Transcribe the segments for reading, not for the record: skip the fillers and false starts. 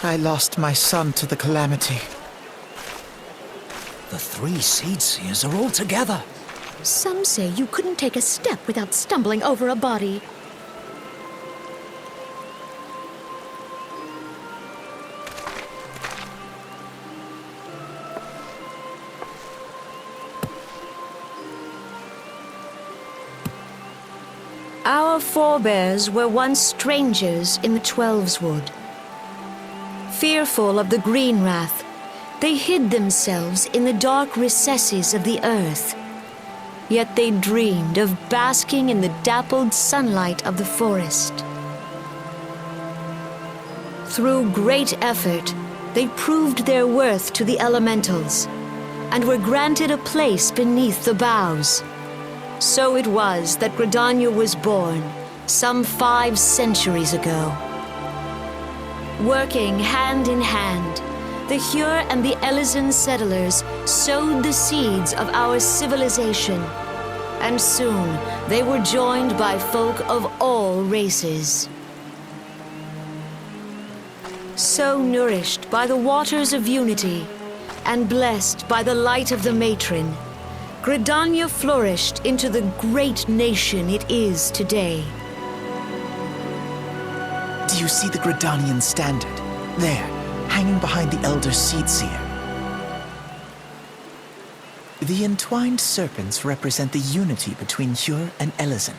I lost my son to the calamity. The three Seed Seers are all together. Some say you couldn't take a step without stumbling over a body. Our forebears were once strangers in the Twelveswood. Fearful of the green wrath, they hid themselves in the dark recesses of the earth. Yet they dreamed of basking in the dappled sunlight of the forest. Through great effort, they proved their worth to the elementals, and were granted a place beneath the boughs. So it was that Gridania was born, some 5 centuries ago. Working hand in hand, the Hyur and the Elysian settlers sowed the seeds of our civilization, and soon they were joined by folk of all races. So nourished by the waters of unity, and blessed by the light of the matron, Gridania flourished into the great nation it is today. Do you see the Gridanian standard? There, hanging behind the Elder Seed Seer. The entwined serpents represent the unity between Hyur and Elysian.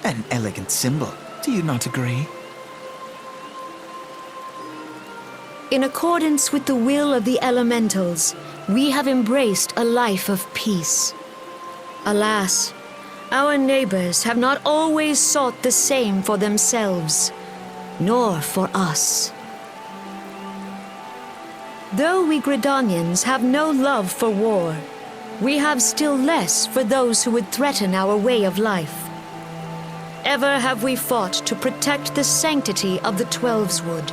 An elegant symbol, do you not agree? In accordance with the will of the elementals, we have embraced a life of peace. Alas, our neighbors have not always sought the same for themselves, nor for us. Though we Gridanians have no love for war, we have still less for those who would threaten our way of life. Ever have we fought to protect the sanctity of the Twelveswood.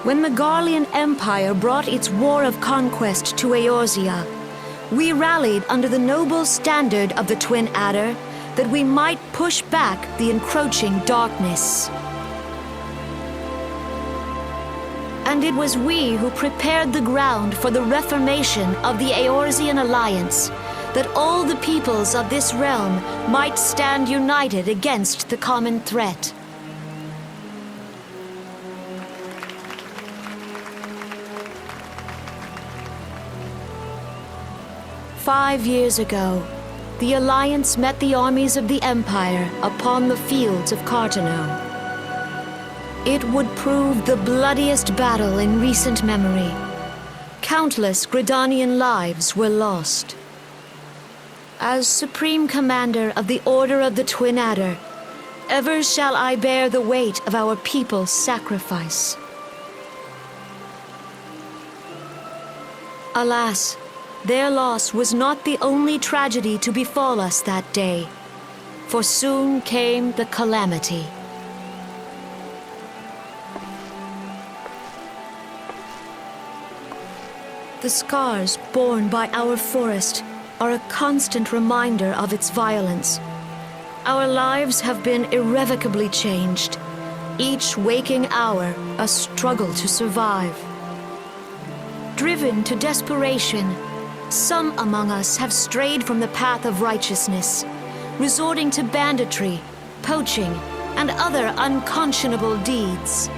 When the Garlean Empire brought its war of conquest to Eorzea, we rallied under the noble standard of the Twin Adder that we might push back the encroaching darkness. And it was we who prepared the ground for the reformation of the Eorzean Alliance, that all the peoples of this realm might stand united against the common threat. "5 years ago, the Alliance met the armies of the Empire upon the fields of Carteneau. It would prove the bloodiest battle in recent memory. Countless Gridanian lives were lost. As Supreme Commander of the Order of the Twin Adder, ever shall I bear the weight of our people's sacrifice. Alas, their loss was not the only tragedy to befall us that day, for soon came the calamity. The scars borne by our forest are a constant reminder of its violence. Our lives have been irrevocably changed, each waking hour a struggle to survive. Driven to desperation, some among us have strayed from the path of righteousness, resorting to banditry, poaching, and other unconscionable deeds.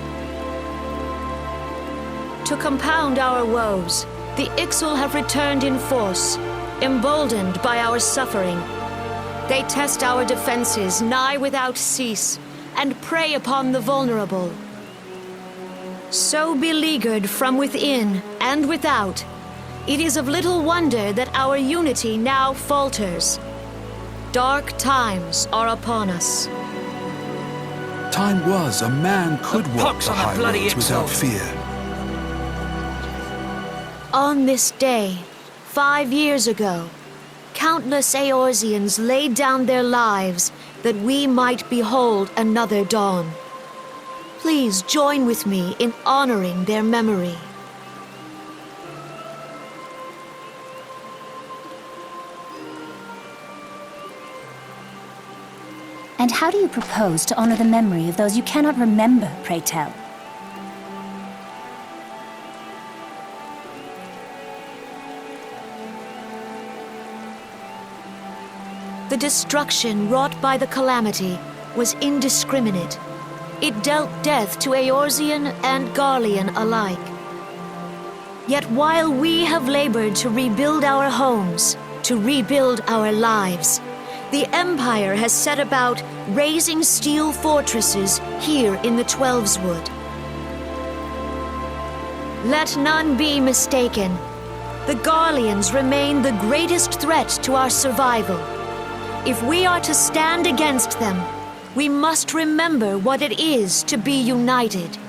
To compound our woes, the Ixal have returned in force, emboldened by our suffering. They test our defenses nigh without cease, and prey upon the vulnerable. So beleaguered from within and without, it is of little wonder that our unity now falters. Dark times are upon us. Time was a man could walk Pox the on the high bloody roads without Ixal. fear. On this day, 5 years ago, countless Eorzeans laid down their lives that we might behold another dawn. Please join with me in honoring their memory. And how do you propose to honor the memory of those you cannot remember, pray tell? The destruction wrought by the calamity was indiscriminate. It dealt death to Eorzean and Garlean alike. Yet while we have labored to rebuild our homes, to rebuild our lives, the Empire has set about raising steel fortresses here in the Twelveswood. Let none be mistaken. The Garleans remain the greatest threat to our survival. If we are to stand against them, we must remember what it is to be united.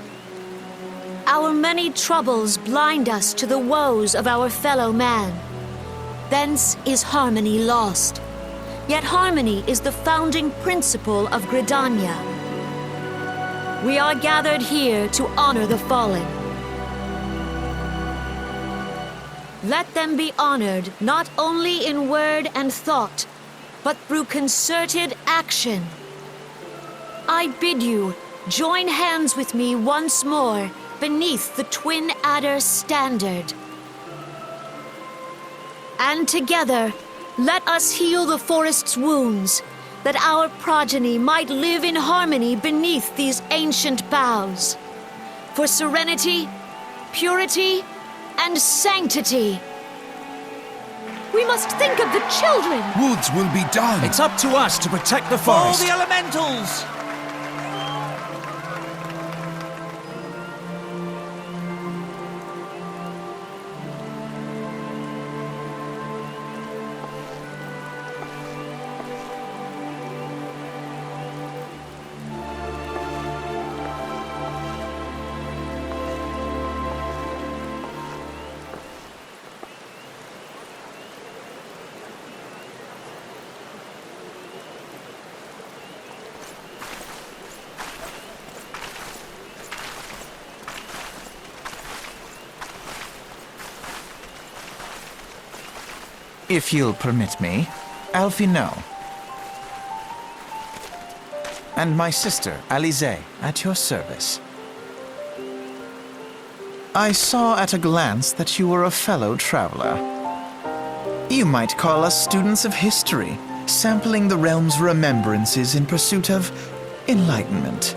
Our many troubles blind us to the woes of our fellow man. Thence is harmony lost. Yet harmony is the founding principle of Gridania. We are gathered here to honor the fallen. Let them be honored not only in word and thought, but through concerted action. I bid you join hands with me once more beneath the Twin Adder standard. And together, let us heal the forest's wounds, that our progeny might live in harmony beneath these ancient boughs. For serenity, purity, and sanctity. We must think of the children! Woods will be done. It's up to us to protect the For all forest. the elementals! If you'll permit me, Alfie no. And my sister, Alize, at your service. I saw at a glance that you were a fellow traveler. You might call us students of history, sampling the realm's remembrances in pursuit of enlightenment.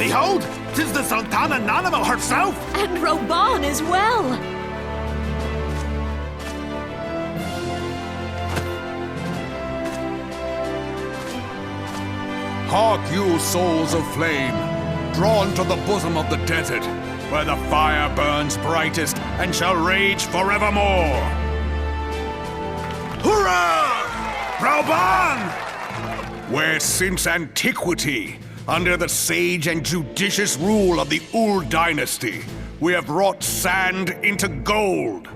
Behold, 'tis the Sultana Nanamo herself! And Roban as well! Hark you, souls of flame, drawn to the bosom of the desert, where the fire burns brightest and shall rage forevermore. Hurrah! Roban! Where since antiquity, under the sage and judicious rule of the Ul dynasty, we have wrought sand into gold.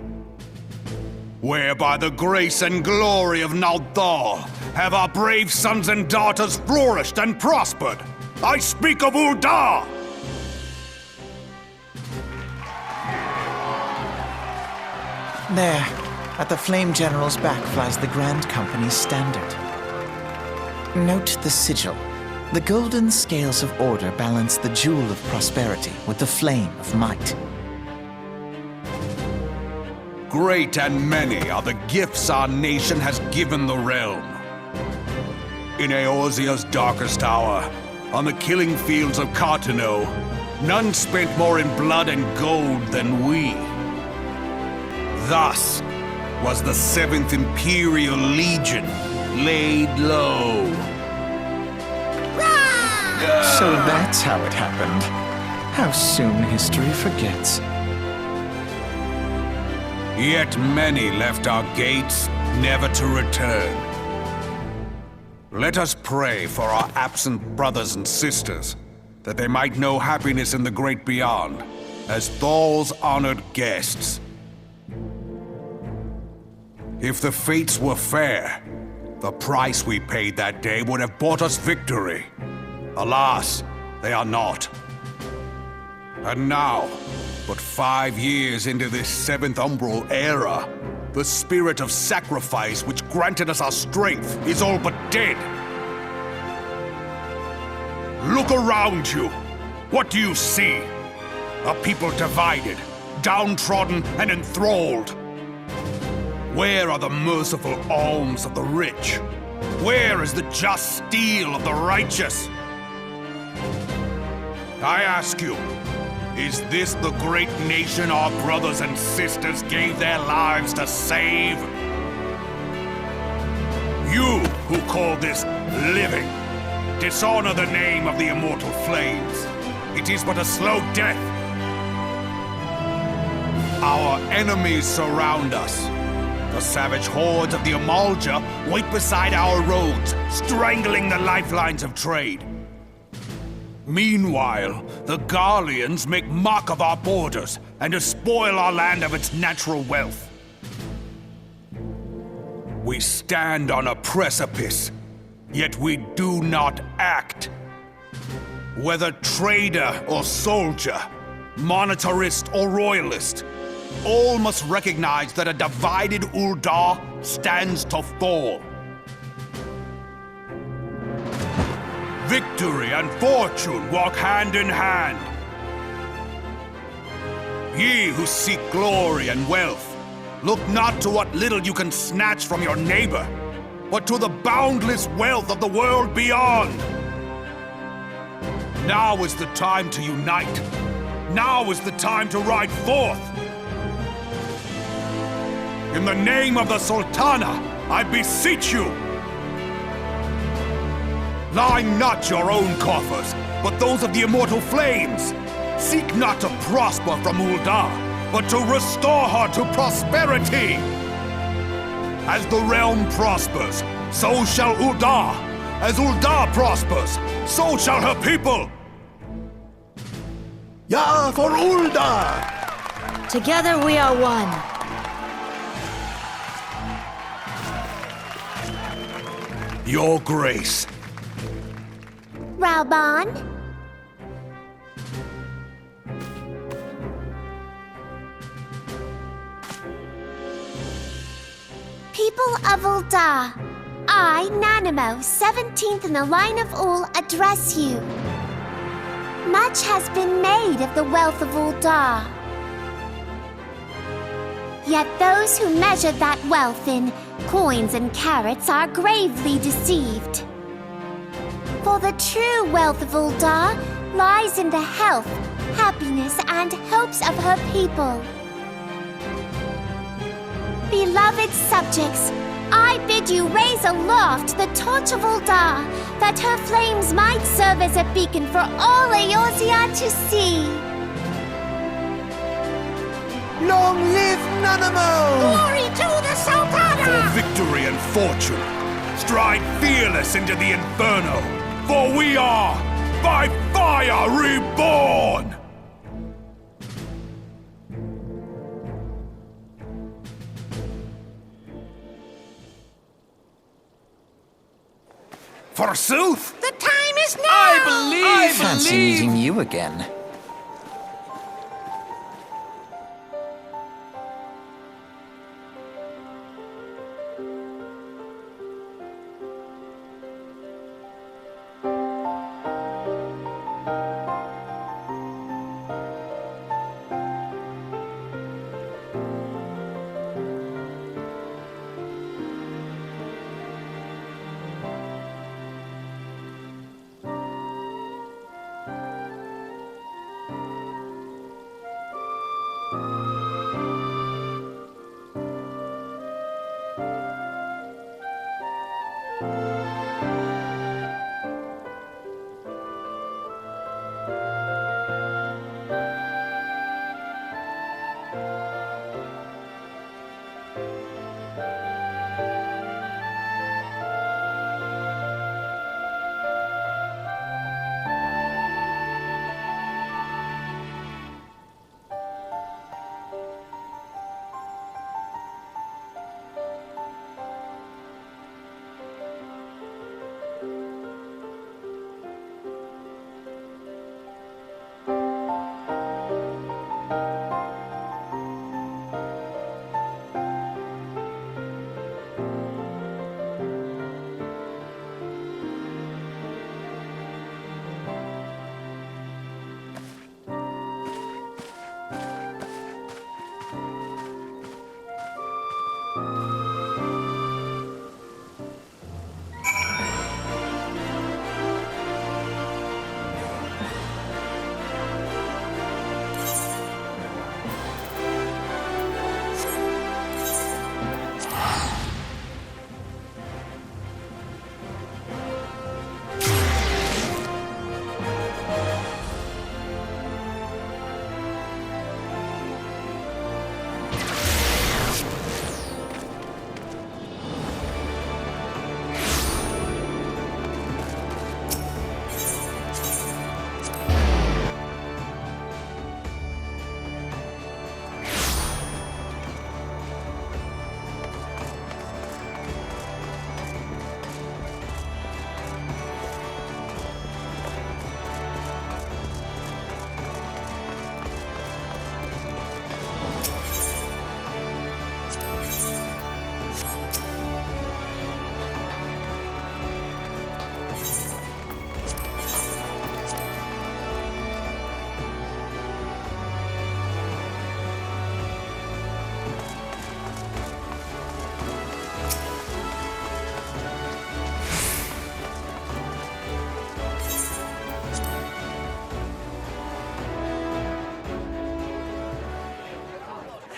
Where by the grace and glory of Naldar have our brave sons and daughters flourished and prospered. I speak of Uldar! There, at the Flame General's back flies the Grand Company's standard. Note the sigil. The golden scales of order balance the jewel of prosperity with the flame of might. Great and many are the gifts our nation has given the realm. In Eorzea's darkest hour, on the killing fields of Cartano, none spent more in blood and gold than we. Thus was the 7th Imperial Legion laid low. So that's how it happened. How soon history forgets. Yet many left our gates, never to return. Let us pray for our absent brothers and sisters, that they might know happiness in the great beyond, as Thal's honored guests. If the fates were fair, the price we paid that day would have bought us victory. Alas, they are not. And now, but 5 years into this 7th Umbral era, the spirit of sacrifice which granted us our strength is all but dead. Look around you. What do you see? A people divided, downtrodden, and enthralled. Where are the merciful alms of the rich? Where is the just steel of the righteous? I ask you, is this the great nation our brothers and sisters gave their lives to save? You who call this living, dishonor the name of the immortal flames. It is but a slow death. Our enemies surround us. The savage hordes of the Amalja wait beside our roads, strangling the lifelines of trade. Meanwhile, the Garleans make mock of our borders and despoil our land of its natural wealth. We stand on a precipice, yet we do not act. Whether trader or soldier, monetarist or royalist, all must recognize that a divided Uldar stands to fall. Victory and fortune walk hand in hand. Ye who seek glory and wealth, look not to what little you can snatch from your neighbor, but to the boundless wealth of the world beyond. Now is the time to unite. Now is the time to ride forth. In the name of the Sultana, I beseech you! Line not your own coffers, but those of the immortal flames. Seek not to prosper from Uldar, but to restore her to prosperity. As the realm prospers, so shall Uldar. As Uldar prospers, so shall her people. Ya for Uldar! Together we are one. Your Grace. Rauban? People of Uldar, I, Nanamo, 17th in the line of Ul, address you. Much has been made of the wealth of Uldar. Yet those who measure that wealth in coins and carats are gravely deceived. For the true wealth of Uldar lies in the health, happiness, and hopes of her people. Beloved subjects, I bid you raise aloft the torch of Ul'dah, that her flames might serve as a beacon for all Eorzea to see. Long live Nanamo! Glory to the Sultana! For victory and fortune, stride fearless into the Inferno, for we are by fire reborn! Forsooth! The time is now! I fancy meeting you again.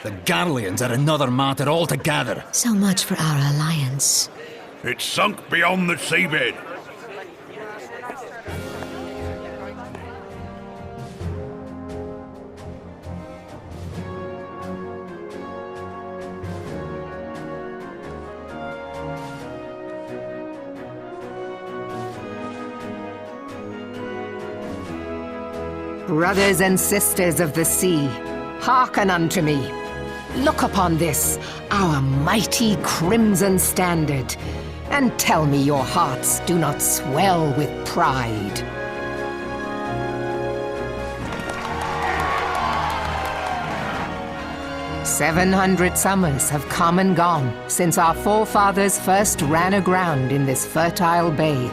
The Garleans are another matter altogether. So much for our alliance. It's sunk beyond the seabed. Brothers and sisters of the sea, hearken unto me. Look upon this, our mighty crimson standard, and tell me your hearts do not swell with pride. "700 summers have come and gone since our forefathers first ran aground in this fertile bay.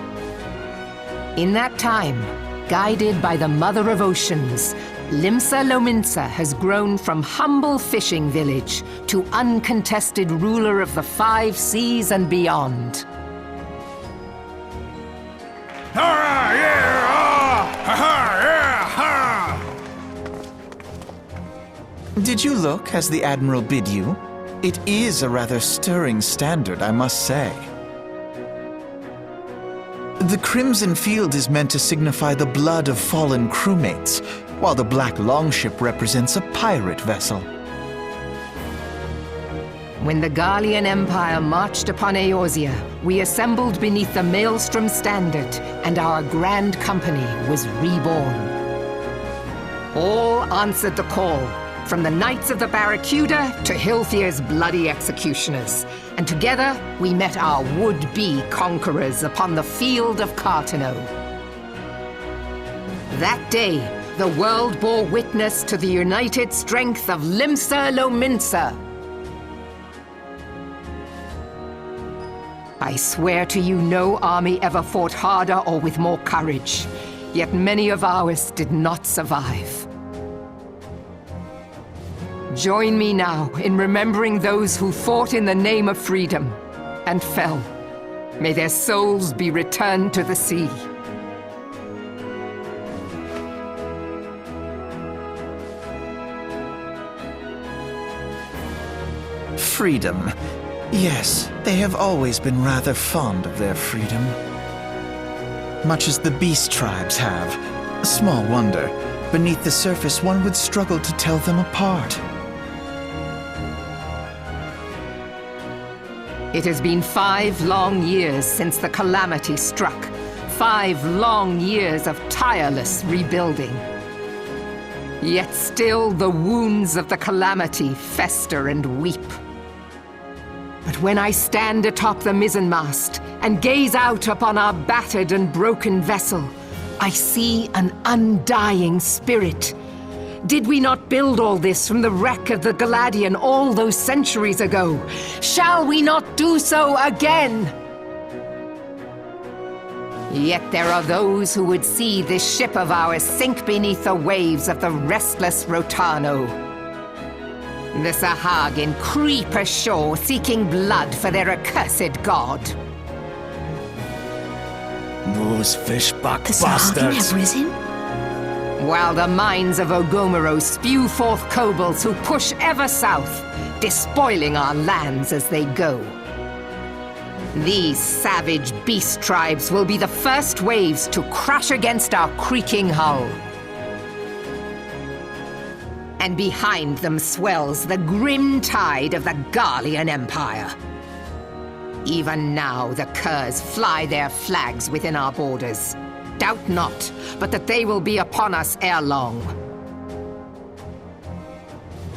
In that time, guided by the Mother of Oceans, Limsa Lominsa has grown from humble fishing village to uncontested ruler of the 5 seas and beyond. Yeah! Did you look as the Admiral bid you? It is a rather stirring standard, I must say. The crimson field is meant to signify the blood of fallen crewmates, while the black longship represents a pirate vessel. When the Gallian Empire marched upon Eorzea, we assembled beneath the Maelstrom standard, and our grand company was reborn. All answered the call, from the Knights of the Barracuda to Hilfir's bloody executioners, and together we met our would-be conquerors upon the field of Carteneau. That day, the world bore witness to the united strength of Limsa Lominsa. I swear to you, no army ever fought harder or with more courage, yet many of ours did not survive. Join me now in remembering those who fought in the name of freedom and fell. May their souls be returned to the sea. Freedom. Yes, they have always been rather fond of their freedom. Much as the beast tribes have. Small wonder. Beneath the surface, one would struggle to tell them apart. It has been 5 long years since the calamity struck. 5 long years of tireless rebuilding. Yet still the wounds of the calamity fester and weep. But when I stand atop the mizzenmast and gaze out upon our battered and broken vessel, I see an undying spirit. Did we not build all this from the wreck of the Galadian all those centuries ago? Shall we not do so again? Yet there are those who would see this ship of ours sink beneath the waves of the restless Rotano. The Sahagin creep ashore seeking blood for their accursed god. Those fishback The Sahagin have risen? While the mines of Ogomoro spew forth kobolds who push ever south, despoiling our lands as they go. These savage beast tribes will be the first waves to crash against our creaking hull. And behind them swells the grim tide of the Gallian Empire. Even now the curs fly their flags within our borders. Doubt not, but that they will be upon us ere long.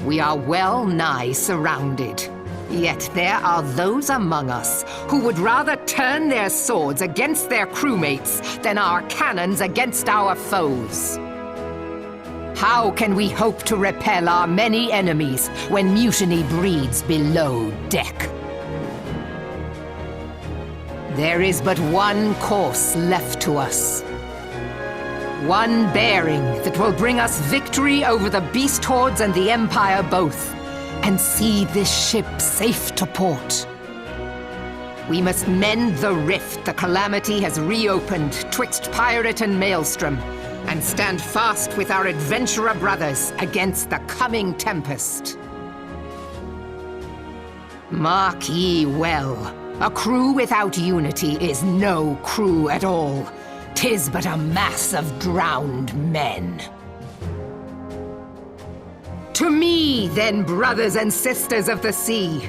We are well nigh surrounded. Yet there are those among us who would rather turn their swords against their crewmates than our cannons against our foes. How can we hope to repel our many enemies when mutiny breeds below deck? There is but one course left to us. One bearing that will bring us victory over the beast hordes and the Empire both, and see this ship safe to port. We must mend the rift the calamity has reopened twixt pirate and maelstrom, and stand fast with our adventurer brothers against the coming tempest. Mark ye well, a crew without unity is no crew at all. 'Tis but a mass of drowned men. To me, then, brothers and sisters of the sea,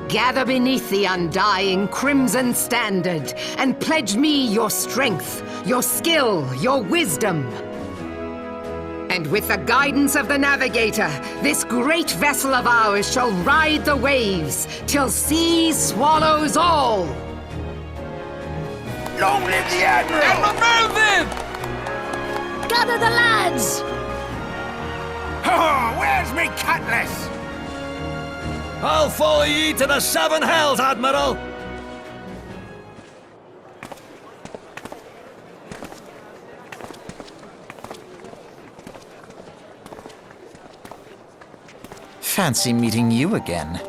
gather beneath the undying crimson standard and pledge me your strength, your skill, your wisdom. And with the guidance of the navigator, this great vessel of ours shall ride the waves till sea swallows all. Long live the Admiral! Admiral Melvin! Gather the lads! Oh, where's me cutlass? I'll follow ye to the 7 hells, Admiral! Fancy meeting you again.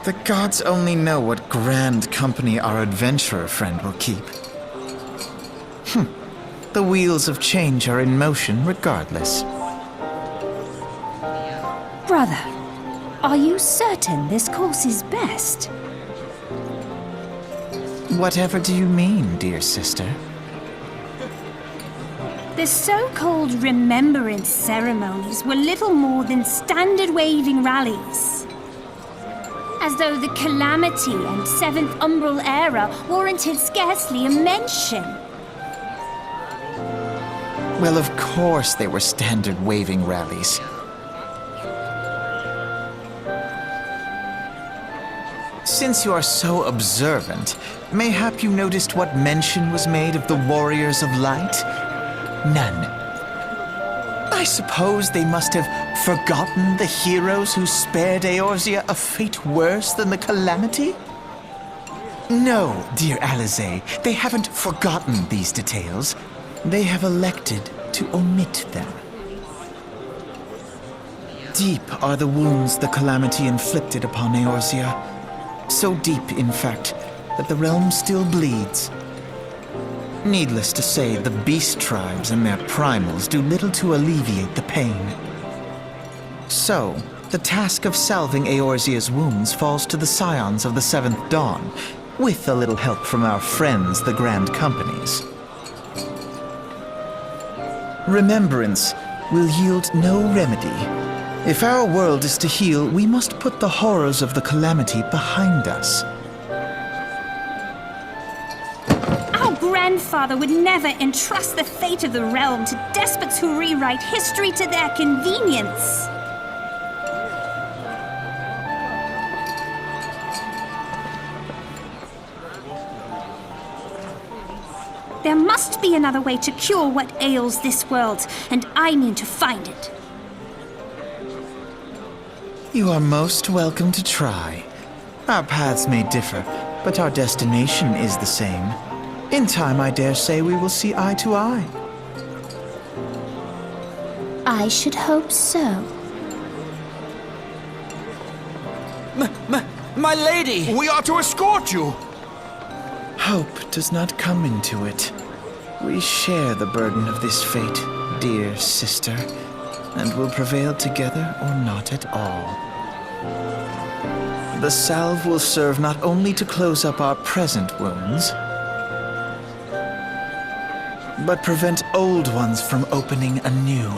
The gods only know what grand company our adventurer friend will keep. The wheels of change are in motion regardless. Brother, are you certain this course is best? Whatever do you mean, dear sister? The so-called Remembrance ceremonies were little more than standard waving rallies. As though the Calamity and Seventh Umbral era warranted scarcely a mention. Well, of course they were standard waving rallies. Since you are so observant, mayhap you noticed what mention was made of the Warriors of Light? None. I suppose they must have forgotten the heroes who spared Eorzea a fate worse than the Calamity? No, dear Alize, they haven't forgotten these details. They have elected to omit them. Deep are the wounds the Calamity inflicted upon Eorzea. So deep, in fact, that the realm still bleeds. Needless to say, the beast tribes and their primals do little to alleviate the pain. So, the task of salving Eorzea's wounds falls to the scions of the Seventh Dawn, with a little help from our friends, the Grand Companies. Remembrance will yield no remedy. If our world is to heal, we must put the horrors of the Calamity behind us. Our grandfather would never entrust the fate of the realm to despots who rewrite history to their convenience. There must be another way to cure what ails this world, and I mean to find it. You are most welcome to try. Our paths may differ, but our destination is the same. In time, I dare say we will see eye to eye. I should hope so. My lady! We are to escort you! Hope does not come into it. We share the burden of this fate, dear sister, and will prevail together or not at all. The salve will serve not only to close up our present wounds, but prevent old ones from opening anew.